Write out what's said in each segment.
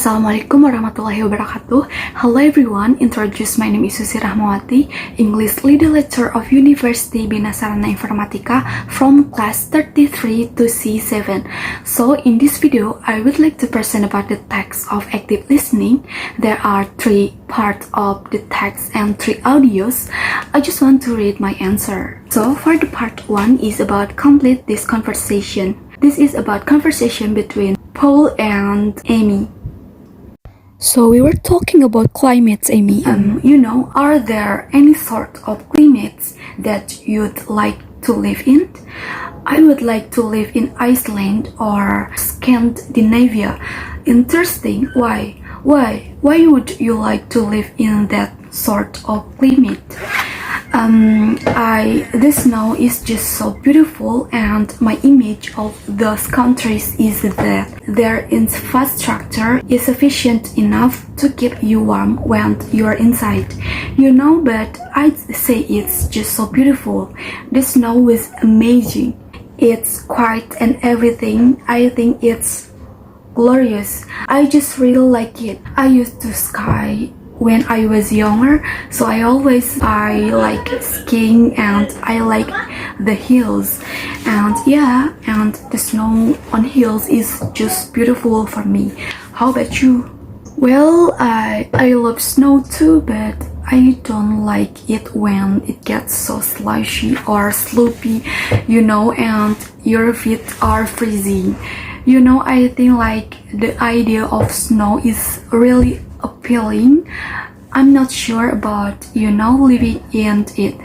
Assalamualaikum warahmatullahi wabarakatuh. Hello everyone, introduce my name is Susi Rahmawati, English Leader Lecturer of University Bina Sarana Informatika from class 33 to C7. So in this video, I would like to present about the text of active listening. There are 3 parts of the text and 3 audios. I just want to read my answer. So for the part 1 is about complete this conversation. This is about conversation between Paul and Amy. So we were talking about climates, Amy. Are there any sort of climates that you'd like to live in? I would like to live in Iceland or Scandinavia. Interesting. Why? Why would you like to live in that sort of climate? The snow is just so beautiful, and my image of those countries is that their infrastructure is sufficient enough to keep you warm when you're inside. But I'd say it's just so beautiful. The snow is amazing. It's quiet and everything. I think it's glorious. I just really like it. I used to ski when I was younger, so I like skiing and I like the hills, and the snow on hills is just beautiful for me. How about you? Well, I love snow too, but I don't like it when it gets so slushy or sloppy, and your feet are freezing. I think like the idea of snow is really appealing. I'm not sure about, living in it.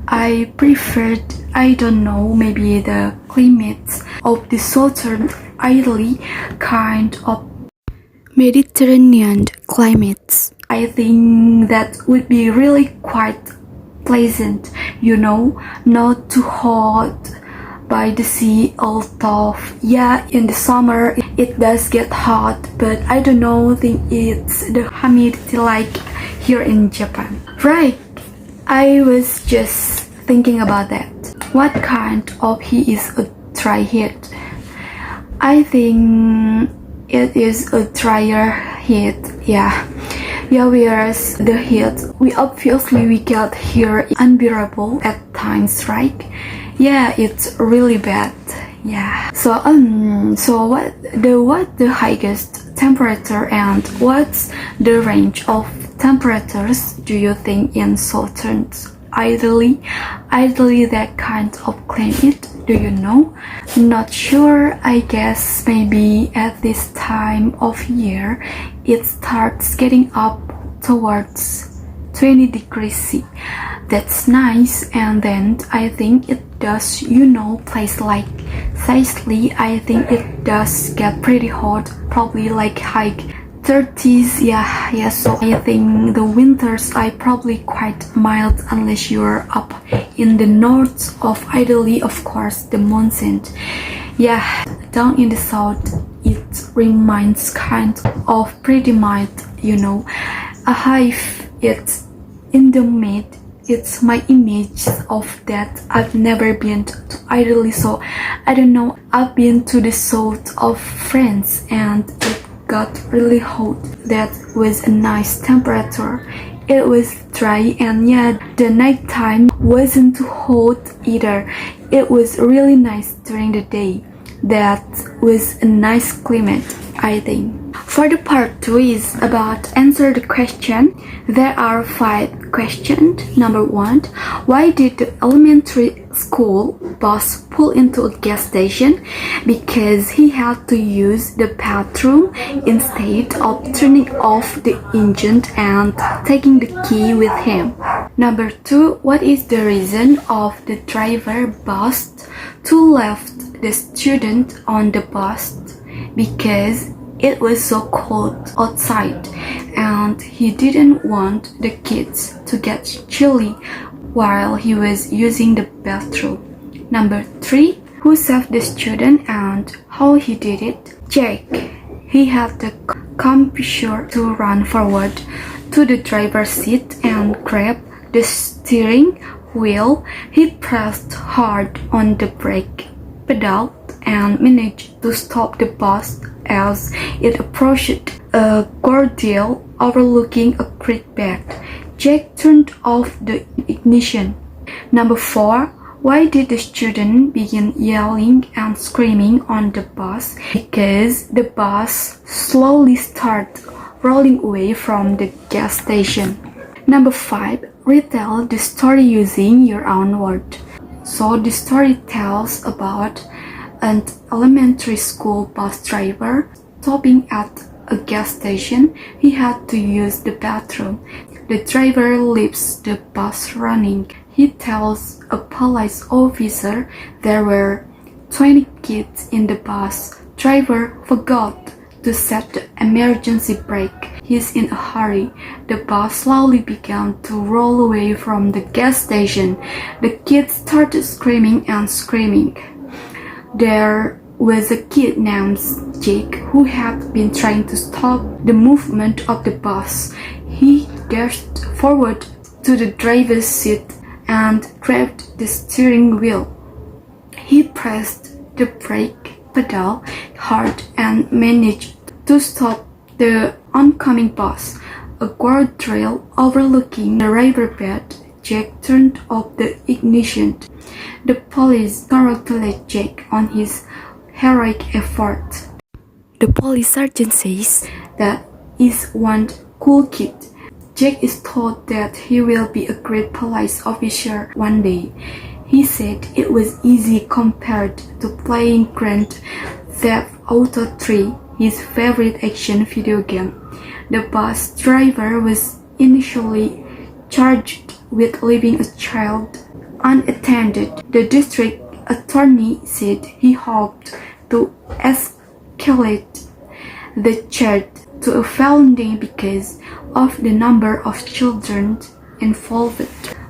I preferred, maybe the climates of the southern Italy, kind of Mediterranean climates. I think that would be really quite pleasant, not too hot by the sea, although in the summer it does get hot, but I think it's the humidity like here in Japan. Right, I was just thinking about that. What kind of heat is a dry heat? I think it is a drier heat, whereas the heat we get here is unbearable at times, right? It's really bad. So what the highest temperature and what's the range of temperatures do you think in southern Italy, that kind of climate? Do you know? Not sure. I guess maybe at this time of year it starts getting up towards 20 degrees C. That's nice. And then I think it does, place like Sicily, I think it does get pretty hot, probably like high 30s. So I think the winters are probably quite mild unless you're up in the north of Italy, of course, the monsoon. Down in the south it remains kind of pretty mild, it's in the mid. It's my image of that. I've never been to Italy, so I don't know. I've been to the south of France and it got really hot. That was a nice temperature. It was dry, and the nighttime wasn't too hot either. It was really nice during the day. That was a nice climate, I think. For the part 2 is about answer the question. There are 5 questions. Number 1, why did the elementary school bus pull into a gas station? Because he had to use the bathroom instead of turning off the engine and taking the key with him. Number 2, what is the reason of the driver bus to left the student on the bus? Because it was so cold outside and he didn't want the kids to get chilly while he was using the bathroom. Number 3, who saved the student and how he did it? Jack. He had the composure to run forward to the driver's seat and grab the steering wheel. He pressed hard on the brake pedal and managed to stop the bus as it approached a guardrail overlooking a creek bed. Jack turned off the ignition. Number 4. Why did the student begin yelling and screaming on the bus? Because the bus slowly started rolling away from the gas station. Number 5. Retell the story using your own words. So the story tells about an elementary school bus driver stopping at a gas station. He had to use the bathroom. The driver leaves the bus running. He tells a police officer there were 20 kids in the bus. Driver forgot to set the emergency brake. He's in a hurry. The bus slowly began to roll away from the gas station. The kids started screaming and screaming. There was a kid named Jake who had been trying to stop the movement of the bus. He dashed forward to the driver's seat and grabbed the steering wheel. He pressed the brake pedal hard and managed to stop the oncoming bus. A guardrail overlooking the riverbed, Jack turned off the ignition. The police congratulated Jack on his heroic effort. The police sergeant says that is one cool kid. Jack is told that he will be a great police officer one day. He said it was easy compared to playing Grand Theft Auto 3, his favorite action video game. The bus driver was initially charged with leaving a child unattended. The district attorney said he hoped to escalate the charge to a felony because of the number of children involved.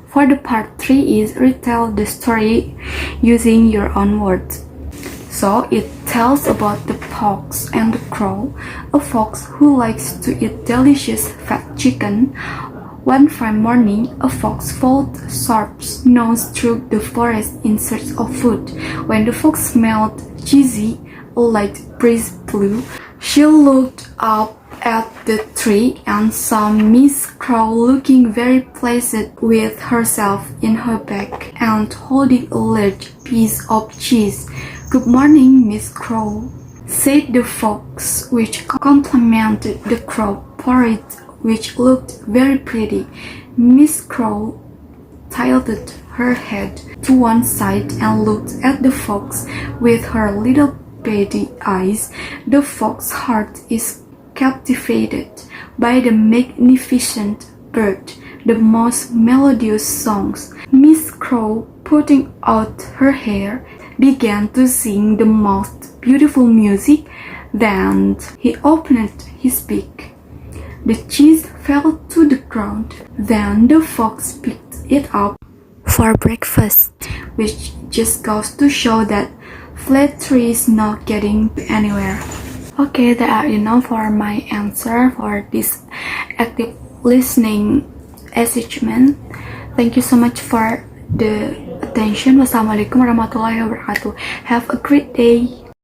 For the part 3 is retell the story using your own words. So it tells about the fox and the crow. A fox who likes to eat delicious fat chicken. One fine morning, a fox followed Sharp's nose through the forest in search of food. When the fox smelled cheesy, a light breeze blew. She looked up at the tree and saw Miss Crow looking very pleased with herself in her bag and holding a large piece of cheese. "Good morning, Miss Crow," said the fox, which complimented the crow porridge, which looked very pretty. Miss Crow tilted her head to one side and looked at the fox with her little beady eyes. The fox's heart is captivated by the magnificent bird, the most melodious songs. Miss Crow, putting out her hair, began to sing the most beautiful music. Then he opened his beak. The cheese fell to the ground. Then the fox picked it up for breakfast, which just goes to show that flattery is not getting anywhere. Okay, that are enough for my answer for this active listening assessment. Thank you so much for the attention. Wassalamualaikum warahmatullahi wabarakatuh. Have a great day.